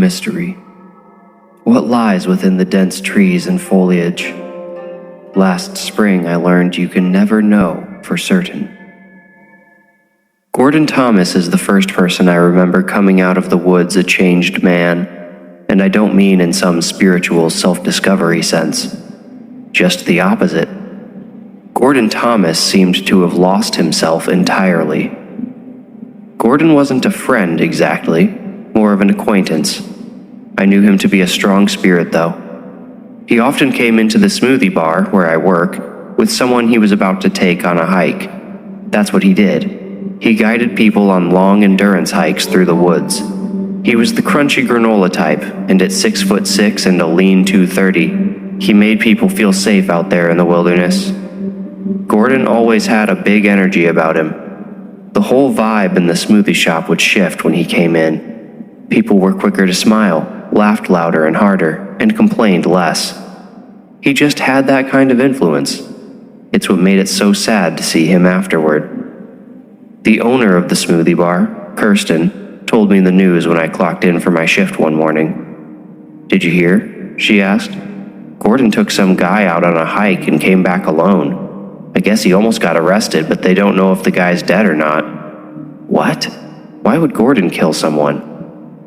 Mystery. What lies within the dense trees and foliage? Last spring I learned you can never know for certain. Gordon Thomas is the first person I remember coming out of the woods a changed man, and I don't mean in some spiritual self-discovery sense. Just the opposite. Gordon Thomas seemed to have lost himself entirely. Gordon wasn't a friend exactly, more of an acquaintance. I knew him to be a strong spirit, though. He often came into the smoothie bar, where I work, with someone he was about to take on a hike. That's what he did. He guided people on long endurance hikes through the woods. He was the crunchy granola type, and at 6'6" and a lean 230, he made people feel safe out there in the wilderness. Gordon always had a big energy about him. The whole vibe in the smoothie shop would shift when he came in. People were quicker to smile, laughed louder and harder, and complained less. He just had that kind of influence. It's what made it so sad to see him afterward. The owner of the smoothie bar, Kirsten, told me the news when I clocked in for my shift one morning. "Did you hear?" she asked. "Gordon took some guy out on a hike and came back alone. I guess he almost got arrested, but they don't know if the guy's dead or not." "What? Why would Gordon kill someone?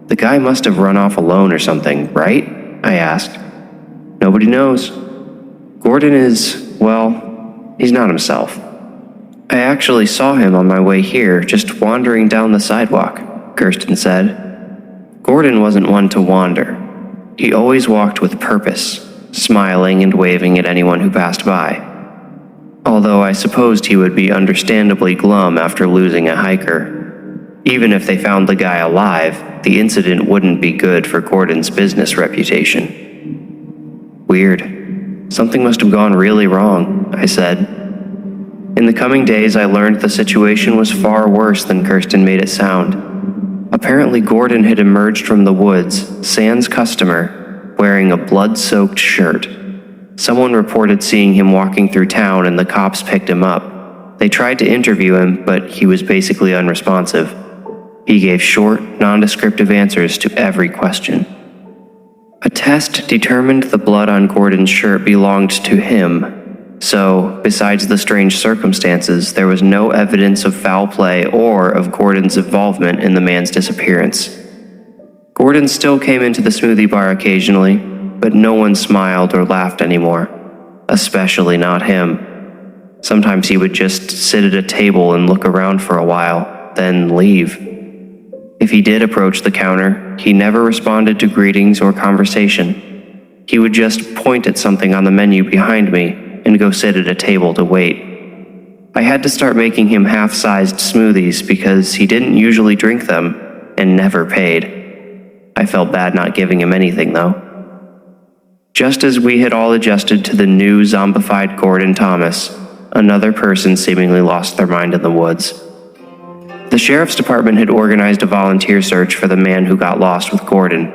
The guy must have run off alone or something, right?" I asked. "Nobody knows. Gordon is, well, he's not himself. I actually saw him on my way here, just wandering down the sidewalk," Kirsten said. Gordon wasn't one to wander. He always walked with purpose, smiling and waving at anyone who passed by. Although I supposed he would be understandably glum after losing a hiker. Even if they found the guy alive, the incident wouldn't be good for Gordon's business reputation. "Weird. Something must have gone really wrong," I said. In the coming days, I learned the situation was far worse than Kirsten made it sound. Apparently, Gordon had emerged from the woods, sans customer, wearing a blood-soaked shirt. Someone reported seeing him walking through town and the cops picked him up. They tried to interview him, but he was basically unresponsive. He gave short, nondescriptive answers to every question. A test determined the blood on Gordon's shirt belonged to him. So, besides the strange circumstances, there was no evidence of foul play or of Gordon's involvement in the man's disappearance. Gordon still came into the smoothie bar occasionally, but no one smiled or laughed anymore, especially not him. Sometimes he would just sit at a table and look around for a while, then leave. If he did approach the counter, he never responded to greetings or conversation. He would just point at something on the menu behind me and go sit at a table to wait. I had to start making him half-sized smoothies because he didn't usually drink them and never paid. I felt bad not giving him anything, though. Just as we had all adjusted to the new zombified Gordon Thomas, another person seemingly lost their mind in the woods. The sheriff's department had organized a volunteer search for the man who got lost with Gordon.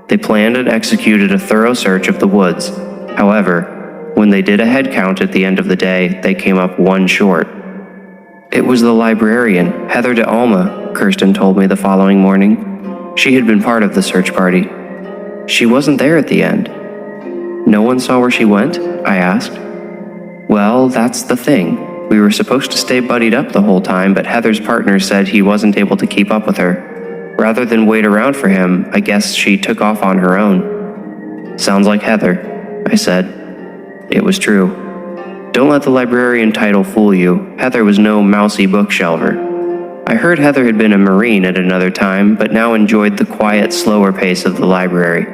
They planned and executed a thorough search of the woods. However, when they did a head count at the end of the day, they came up one short. It was the librarian, Heather de Alma, Kirsten told me the following morning. She had been part of the search party. She wasn't there at the end. "No one saw where she went?" I asked. "Well, that's the thing. We were supposed to stay buddied up the whole time, but Heather's partner said he wasn't able to keep up with her. Rather than wait around for him, I guess she took off on her own." "Sounds like Heather," I said. It was true. Don't let the librarian title fool you. Heather was no mousy bookshelver. I heard Heather had been a Marine at another time, but now enjoyed the quiet, slower pace of the library.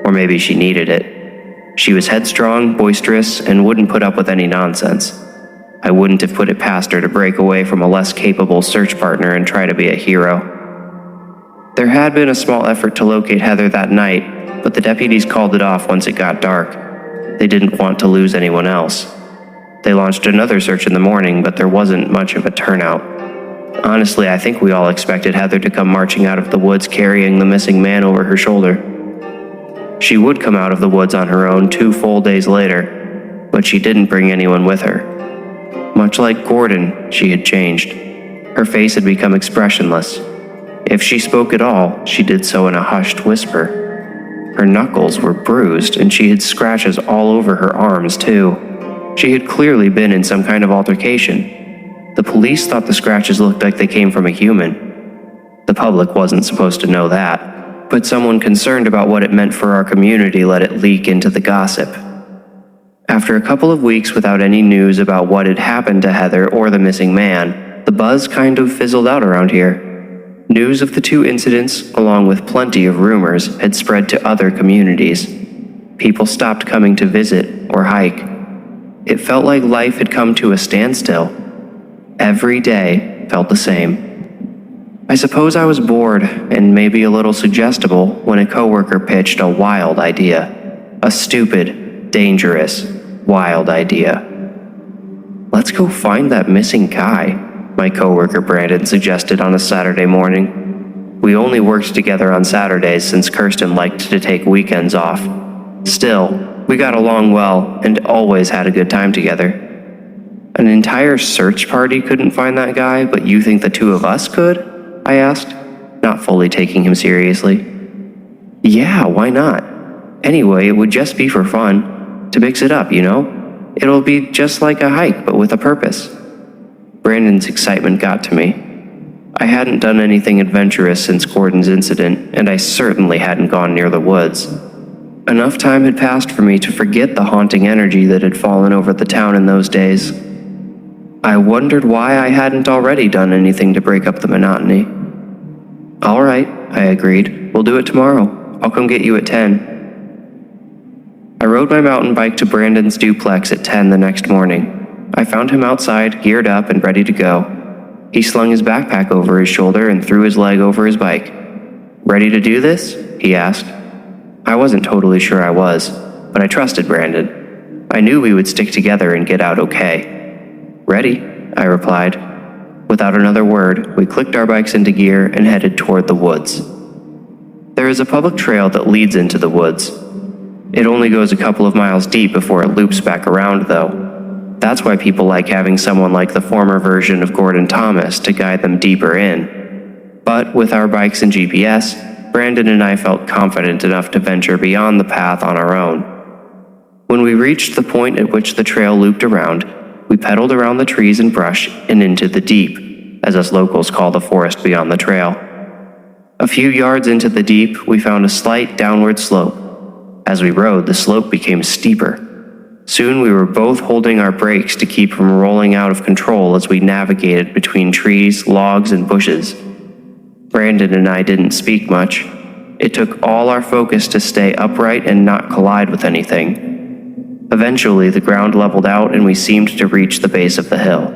Or maybe she needed it. She was headstrong, boisterous, and wouldn't put up with any nonsense. I wouldn't have put it past her to break away from a less capable search partner and try to be a hero. There had been a small effort to locate Heather that night, but the deputies called it off once it got dark. They didn't want to lose anyone else. They launched another search in the morning, but there wasn't much of a turnout. Honestly, I think we all expected Heather to come marching out of the woods carrying the missing man over her shoulder. She would come out of the woods on her own 2 full days later, but she didn't bring anyone with her. Much like Gordon, she had changed. Her face had become expressionless. If she spoke at all, she did so in a hushed whisper. Her knuckles were bruised, and she had scratches all over her arms, too. She had clearly been in some kind of altercation. The police thought the scratches looked like they came from a human. The public wasn't supposed to know that, but someone concerned about what it meant for our community let it leak into the gossip. After a couple of weeks without any news about what had happened to Heather or the missing man, the buzz kind of fizzled out around here. News of the two incidents, along with plenty of rumors, had spread to other communities. People stopped coming to visit or hike. It felt like life had come to a standstill. Every day felt the same. I suppose I was bored and maybe a little suggestible when a coworker pitched a wild idea. A stupid, dangerous, wild idea. "Let's go find that missing guy," my coworker Brandon suggested on a Saturday morning. We only worked together on Saturdays since Kirsten liked to take weekends off. Still, we got along well and always had a good time together. "An entire search party couldn't find that guy, but you think the two of us could?" I asked, not fully taking him seriously. "Yeah, why not? Anyway, it would just be for fun. To mix it up, you know? It'll be just like a hike, but with a purpose." Brandon's excitement got to me. I hadn't done anything adventurous since Gordon's incident, and I certainly hadn't gone near the woods. Enough time had passed for me to forget the haunting energy that had fallen over the town in those days. I wondered why I hadn't already done anything to break up the monotony. "All right," I agreed. "We'll do it tomorrow. I'll come get you at 10. I rode my mountain bike to Brandon's duplex at 10 the next morning. I found him outside, geared up and ready to go. He slung his backpack over his shoulder and threw his leg over his bike. "Ready to do this?" he asked. I wasn't totally sure I was, but I trusted Brandon. I knew we would stick together and get out okay. "Ready," I replied. Without another word, we clicked our bikes into gear and headed toward the woods. There is a public trail that leads into the woods. It only goes a couple of miles deep before it loops back around, though. That's why people like having someone like the former version of Gordon Thomas to guide them deeper in. But with our bikes and GPS, Brandon and I felt confident enough to venture beyond the path on our own. When we reached the point at which the trail looped around, we pedaled around the trees and brush and into the deep, as us locals call the forest beyond the trail. A few yards into the deep, we found a slight downward slope. As we rode, the slope became steeper. Soon we were both holding our brakes to keep from rolling out of control as we navigated between trees, logs, and bushes. Brandon and I didn't speak much. It took all our focus to stay upright and not collide with anything. Eventually, the ground leveled out and we seemed to reach the base of the hill.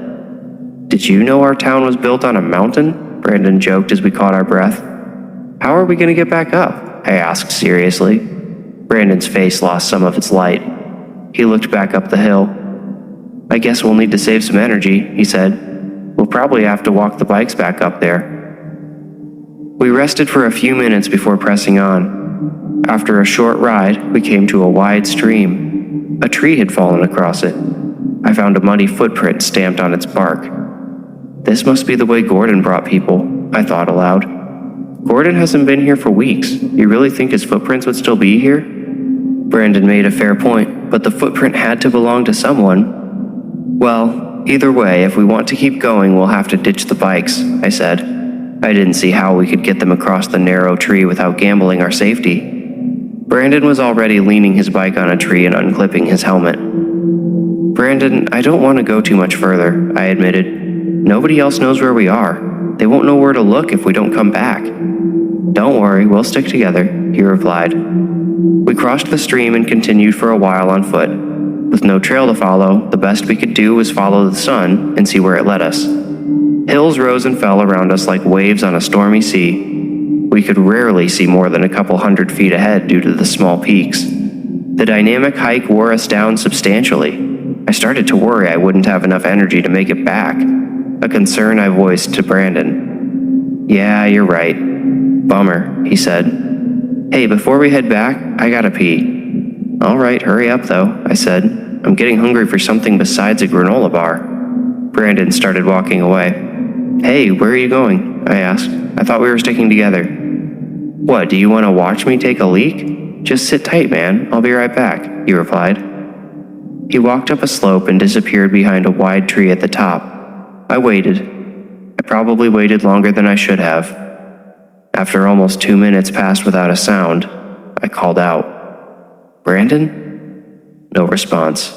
"Did you know our town was built on a mountain?" Brandon joked as we caught our breath. "How are we going to get back up?" I asked seriously. Brandon's face lost some of its light. He looked back up the hill. "I guess we'll need to save some energy," he said. "We'll probably have to walk the bikes back up there." We rested for a few minutes before pressing on. After a short ride, we came to a wide stream. A tree had fallen across it. I found a muddy footprint stamped on its bark. "This must be the way Gordon brought people," I thought aloud. "Gordon hasn't been here for weeks. You really think his footprints would still be here?" Brandon made a fair point, but the footprint had to belong to someone. "Well, either way, if we want to keep going, we'll have to ditch the bikes," I said. I didn't see how we could get them across the narrow tree without gambling our safety. Brandon was already leaning his bike on a tree and unclipping his helmet. "Brandon, I don't want to go too much further," I admitted. "Nobody else knows where we are. They won't know where to look if we don't come back." "Don't worry, we'll stick together," he replied. We crossed the stream and continued for a while on foot. With no trail to follow, the best we could do was follow the sun and see where it led us. Hills rose and fell around us like waves on a stormy sea. We could rarely see more than a couple 100 feet ahead due to the small peaks. The dynamic hike wore us down substantially. I started to worry I wouldn't have enough energy to make it back, a concern I voiced to Brandon. "Yeah, you're right. Bummer," he said. "Hey, before we head back, I gotta pee." "All right, hurry up though," I said. "I'm getting hungry for something besides a granola bar." Brandon started walking away. "Hey, where are you going?" I asked. I thought we were sticking together. What, do you want to watch me take a leak? Just sit tight, man. I'll be right back, he replied. He walked up a slope and disappeared behind a wide tree at the top. I waited. I probably waited longer than I should have. After almost 2 minutes passed without a sound, I called out, "Brandon?" No response.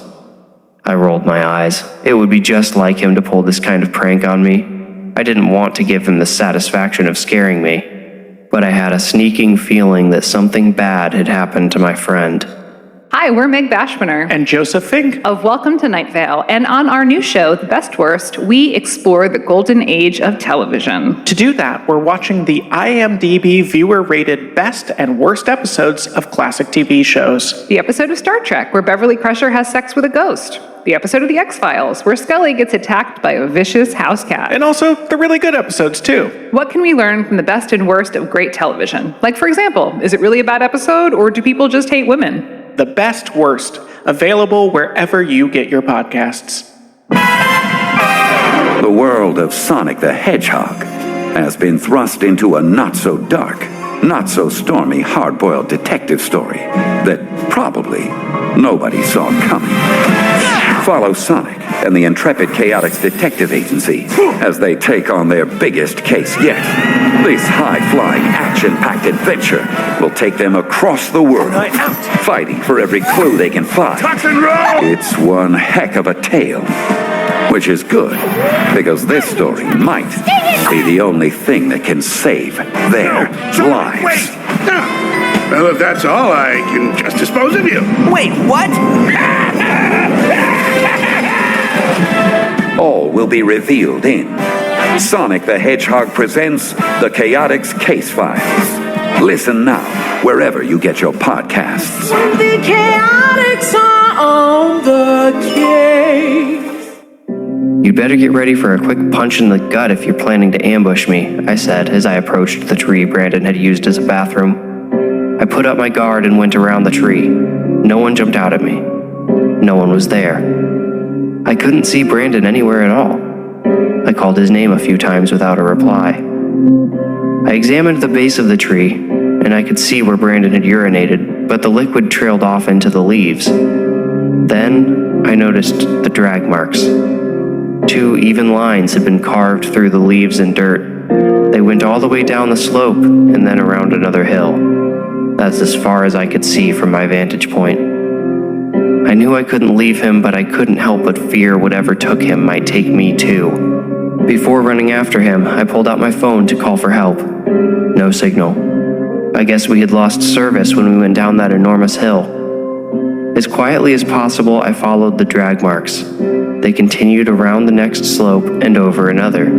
I rolled my eyes. It would be just like him to pull this kind of prank on me. I didn't want to give him the satisfaction of scaring me, but I had a sneaking feeling that something bad had happened to my friend. Hi, we're Meg Bashmaner And Joseph Fink. of Welcome to Night Vale, and on our new show, The Best Worst, we explore the golden age of television. To do that, we're watching the IMDb viewer-rated best and worst episodes of classic TV shows. The episode of Star Trek, where Beverly Crusher has sex with a ghost. The episode of The X-Files, where Scully gets attacked by a vicious house cat. And also the really good episodes, too. What can we learn from the best and worst of great television? Like, for example, is it really a bad episode, or do people just hate women? The Best Worst, available wherever you get your podcasts. The world of Sonic the Hedgehog has been thrust into a not-so-dark, not-so-stormy hard-boiled detective story that probably nobody saw coming. Follow Sonic and the intrepid Chaotix Detective Agency as they take on their biggest case yet. This high-flying, action-packed adventure will take them across the world, fighting for every clue they can find. It's one heck of a tale, which is good, because this story might be the only thing that can save their lives. Well, if that's all, I can just dispose of you. Wait, what? All will be revealed in Sonic the Hedgehog presents The Chaotix Case Files. Listen now, wherever you get your podcasts. The Chaotix are on the case. You'd better get ready for a quick punch in the gut if you're planning to ambush me, I said as I approached the tree Brandon had used as a bathroom. I put up my guard and went around the tree. No one jumped out at me. No one was there. I couldn't see Brandon anywhere at all. I called his name a few times without a reply. I examined the base of the tree, and I could see where Brandon had urinated, but the liquid trailed off into the leaves. Then I noticed the drag marks. 2 even lines had been carved through the leaves and dirt. They went all the way down the slope and then around another hill. That's as far as I could see from my vantage point. I knew I couldn't leave him, but I couldn't help but fear whatever took him might take me too. Before running after him, I pulled out my phone to call for help. No signal. I guess we had lost service when we went down that enormous hill. As quietly as possible, I followed the drag marks. They continued around the next slope and over another.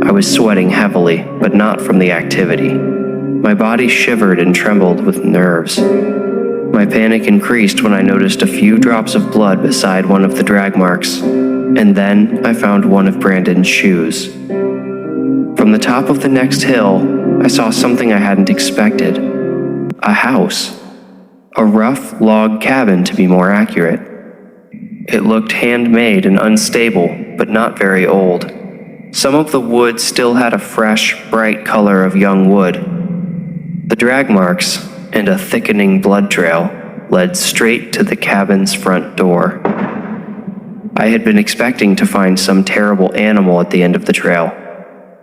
I was sweating heavily, but not from the activity. My body shivered and trembled with nerves. My panic increased when I noticed a few drops of blood beside one of the drag marks, and then I found one of Brandon's shoes. From the top of the next hill, I saw something I hadn't expected. A house. A rough log cabin, to be more accurate. It looked handmade and unstable, but not very old. Some of the wood still had a fresh, bright color of young wood. The drag marks and a thickening blood trail led straight to the cabin's front door. I had been expecting to find some terrible animal at the end of the trail.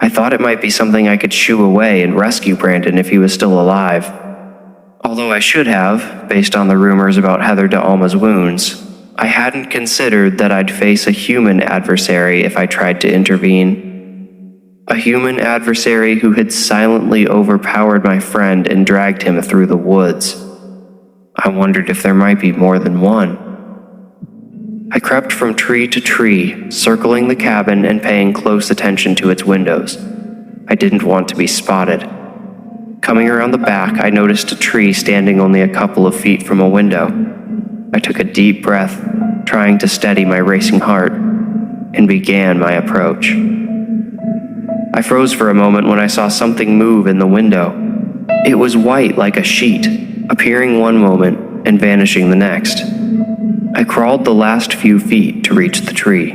I thought it might be something I could shoo away and rescue Brandon if he was still alive. Although I should have, based on the rumors about Heather DeAlma's wounds, I hadn't considered that I'd face a human adversary if I tried to intervene. A human adversary who had silently overpowered my friend and dragged him through the woods. I wondered if there might be more than one. I crept from tree to tree, circling the cabin and paying close attention to its windows. I didn't want to be spotted. Coming around the back, I noticed a tree standing only a couple of feet from a window. I took a deep breath, trying to steady my racing heart, and began my approach. I froze for a moment when I saw something move in the window. It was white like a sheet, appearing one moment and vanishing the next. I crawled the last few feet to reach the tree.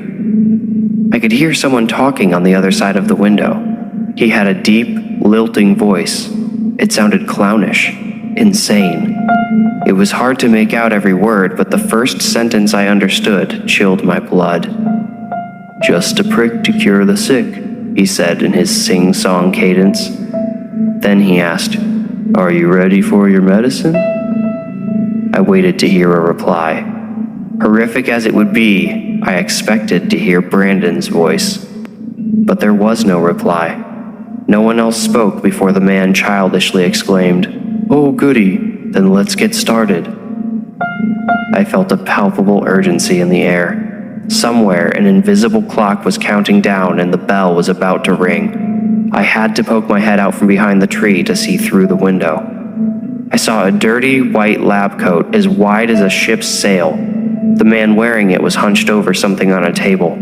I could hear someone talking on the other side of the window. He had a deep, lilting voice. It sounded clownish, insane. It was hard to make out every word, but the first sentence I understood chilled my blood. "Just a prick to cure the sick," he said in his sing-song cadence. Then he asked, "Are you ready for your medicine?" I waited to hear a reply. Horrific as it would be, I expected to hear Brandon's voice. But there was no reply. No one else spoke before the man childishly exclaimed, "Oh goody, then let's get started." I felt a palpable urgency in the air. Somewhere an invisible clock was counting down and the bell was about to ring. I had to poke my head out from behind the tree to see through the window. I saw a dirty white lab coat as wide as a ship's sail. The man wearing it was hunched over something on a table.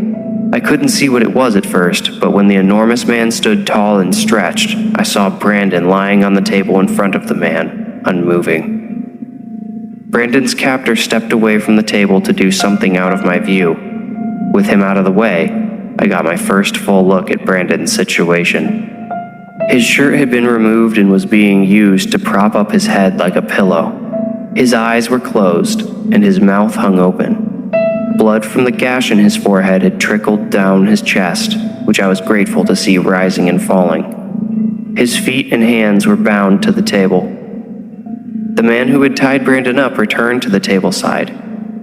I couldn't see what it was at first, but when the enormous man stood tall and stretched, I saw Brandon lying on the table in front of the man, unmoving. Brandon's captor stepped away from the table to do something out of my view. With him out of the way, I got my first full look at Brandon's situation. His shirt had been removed and was being used to prop up his head like a pillow. His eyes were closed, and his mouth hung open. Blood from the gash in his forehead had trickled down his chest, which I was grateful to see rising and falling. His feet and hands were bound to the table. The man who had tied Brandon up returned to the table side.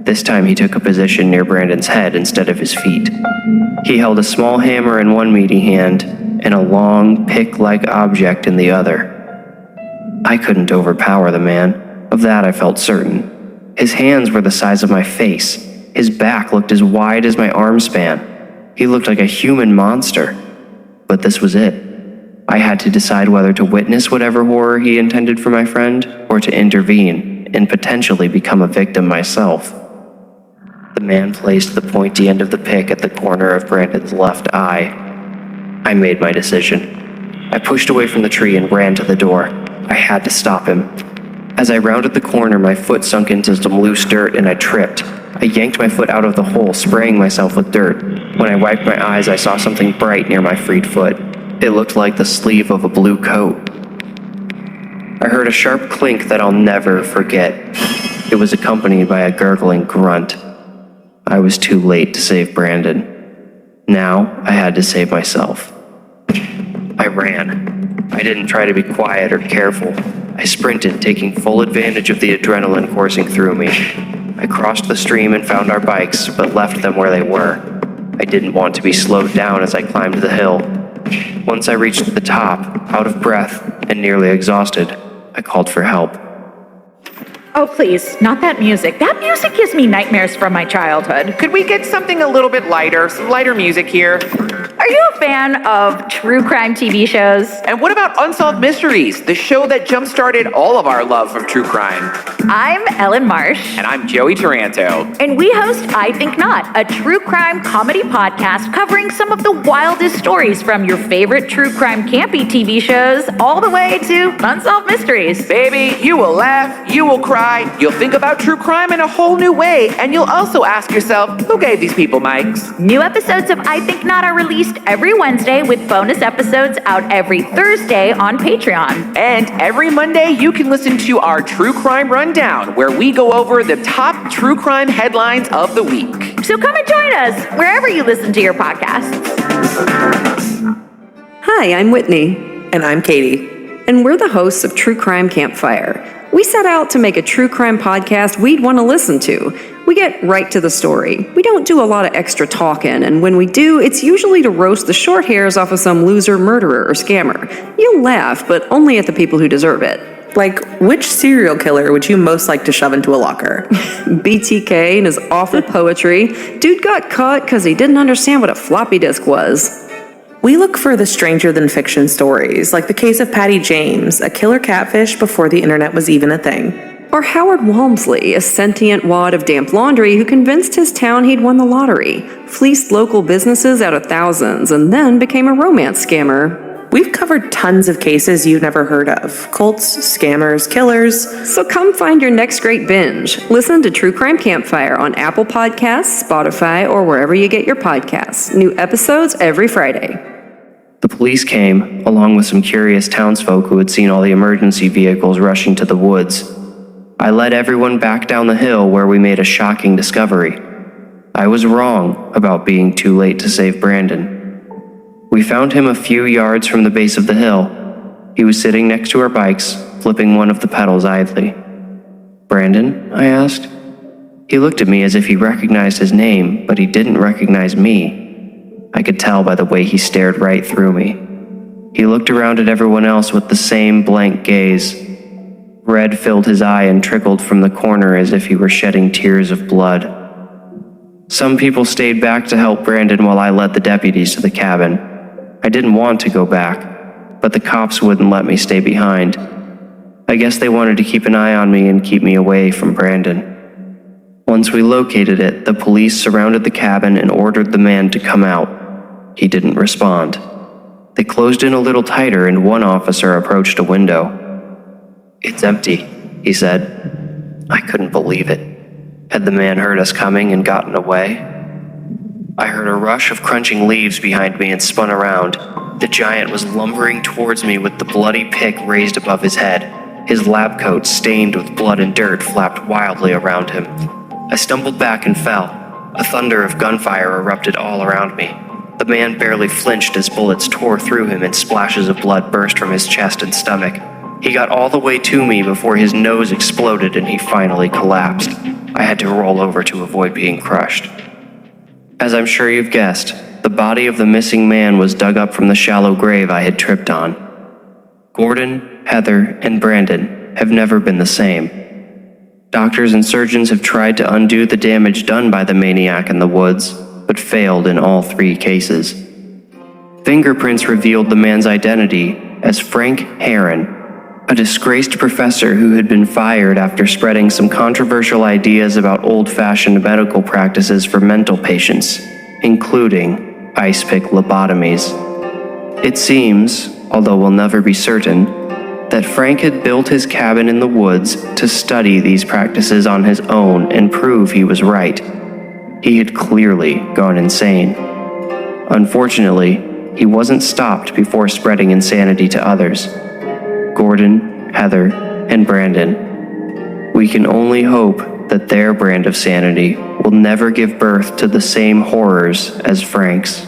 This time he took a position near Brandon's head instead of his feet. He held a small hammer in one meaty hand and a long, pick-like object in the other. I couldn't overpower the man. Of that I felt certain. His hands were the size of my face. His back looked as wide as my arm span. He looked like a human monster. But this was it. I had to decide whether to witness whatever horror he intended for my friend, or to intervene and potentially become a victim myself. The man placed the pointy end of the pick at the corner of Brandon's left eye. I made my decision. I pushed away from the tree and ran to the door. I had to stop him. As I rounded the corner, my foot sunk into some loose dirt and I tripped. I yanked my foot out of the hole, spraying myself with dirt. When I wiped my eyes, I saw something bright near my freed foot. It looked like the sleeve of a blue coat. I heard a sharp clink that I'll never forget. It was accompanied by a gurgling grunt. I was too late to save Brandon. Now I had to save myself. I ran. I didn't try to be quiet or careful. I sprinted, taking full advantage of the adrenaline coursing through me. I crossed the stream and found our bikes, but left them where they were. I didn't want to be slowed down as I climbed the hill. Once I reached the top, out of breath and nearly exhausted, I called for help. Oh, please, not that music. That music gives me nightmares from my childhood. Could we get something a little bit lighter? Some lighter music here. Are you a fan of true crime TV shows? And what about Unsolved Mysteries, the show that jump-started all of our love of true crime? I'm Ellen Marsh. And I'm Joey Taranto. And we host I Think Not, a true crime comedy podcast covering some of the wildest stories from your favorite true crime campy TV shows all the way to Unsolved Mysteries. Baby, you will laugh, you will cry, you'll think about true crime in a whole new way, and you'll also ask yourself, who gave these people mics? New episodes of I Think Not are released every Wednesday with bonus episodes out every Thursday on Patreon. And every Monday, you can listen to our True Crime Rundown, where we go over the top true crime headlines of the week. So come and join us wherever you listen to your podcasts. Hi, I'm Whitney. And I'm Katie. And we're the hosts of True Crime Campfire. We set out to make a true crime podcast we'd want to listen to. We get right to the story. We don't do a lot of extra talking, and when we do, it's usually to roast the short hairs off of some loser murderer or scammer. You'll laugh, but only at the people who deserve it. Like, which serial killer would you most like to shove into a locker? BTK and his awful poetry. Dude got caught because he didn't understand what a floppy disk was. We look for the stranger-than-fiction stories, like the case of Patty James, a killer catfish before the internet was even a thing. Or Howard Walmsley, a sentient wad of damp laundry who convinced his town he'd won the lottery, fleeced local businesses out of thousands, and then became a romance scammer. We've covered tons of cases you've never heard of. Cults, scammers, killers. So come find your next great binge. Listen to True Crime Campfire on Apple Podcasts, Spotify, or wherever you get your podcasts. New episodes every Friday. The police came, along with some curious townsfolk who had seen all the emergency vehicles rushing to the woods. I led everyone back down the hill where we made a shocking discovery. I was wrong about being too late to save Brandon. We found him a few yards from the base of the hill. He was sitting next to our bikes, flipping one of the pedals idly. "Brandon?" I asked. He looked at me as if he recognized his name, but he didn't recognize me. I could tell by the way he stared right through me. He looked around at everyone else with the same blank gaze. Red filled his eye and trickled from the corner as if he were shedding tears of blood. Some people stayed back to help Brandon while I led the deputies to the cabin. I didn't want to go back, but the cops wouldn't let me stay behind. I guess they wanted to keep an eye on me and keep me away from Brandon. Once we located it, the police surrounded the cabin and ordered the man to come out. He didn't respond. They closed in a little tighter and one officer approached a window. "It's empty," he said. I couldn't believe it. Had the man heard us coming and gotten away? I heard a rush of crunching leaves behind me and spun around. The giant was lumbering towards me with the bloody pick raised above his head. His lab coat, stained with blood and dirt, flapped wildly around him. I stumbled back and fell. A thunder of gunfire erupted all around me. The man barely flinched as bullets tore through him and splashes of blood burst from his chest and stomach. He got all the way to me before his nose exploded and he finally collapsed. I had to roll over to avoid being crushed. As I'm sure you've guessed, the body of the missing man was dug up from the shallow grave I had tripped on. Gordon, Heather, and Brandon have never been the same. Doctors and surgeons have tried to undo the damage done by the maniac in the woods, but failed in all 3 cases. Fingerprints revealed the man's identity as Frank Haron, a disgraced professor who had been fired after spreading some controversial ideas about old-fashioned medical practices for mental patients, including ice pick lobotomies. It seems, although we'll never be certain, that Frank had built his cabin in the woods to study these practices on his own and prove he was right. He had clearly gone insane. Unfortunately, he wasn't stopped before spreading insanity to others. Gordon, Heather, and Brandon. We can only hope that their brand of sanity will never give birth to the same horrors as Frank's.